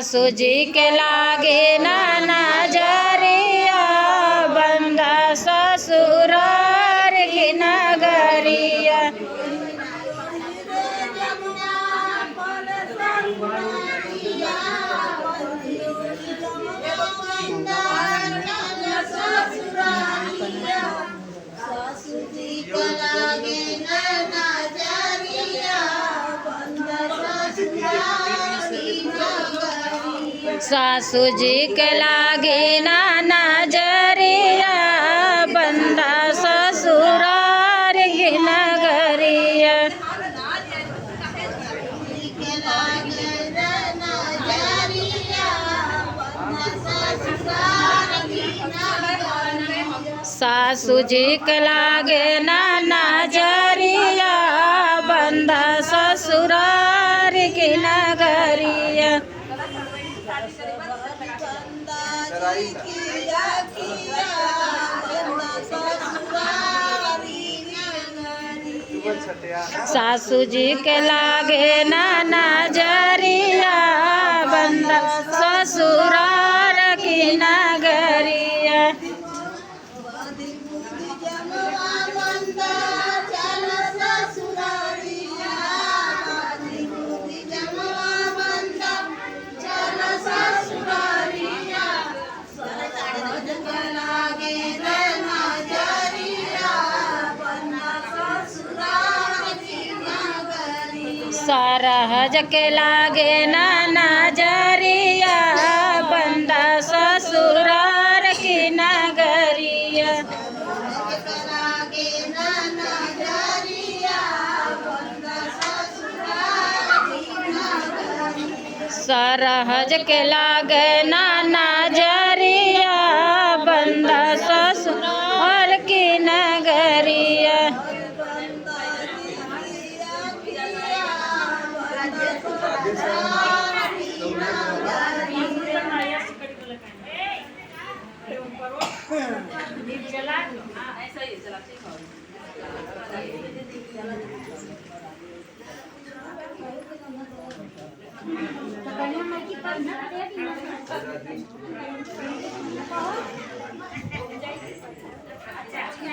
सासू जी के लागे ना नजरिया बंदा ससुरार की नगरिया। सासू जी के लागे ना नजरिया बंदा ससुरार की नगरिया। सासू जी के लागे ना नजरिया बंदा ससुरार की नगरिया। सासू जी के लागे ना नजरिया बंदा ससुरार की नगरिया। सरहज के लागे ना नजरिया बंदा ससुरार की नगरिया। सरहज के लागे ना नजरिया बंदा ससुरार की नगरिया।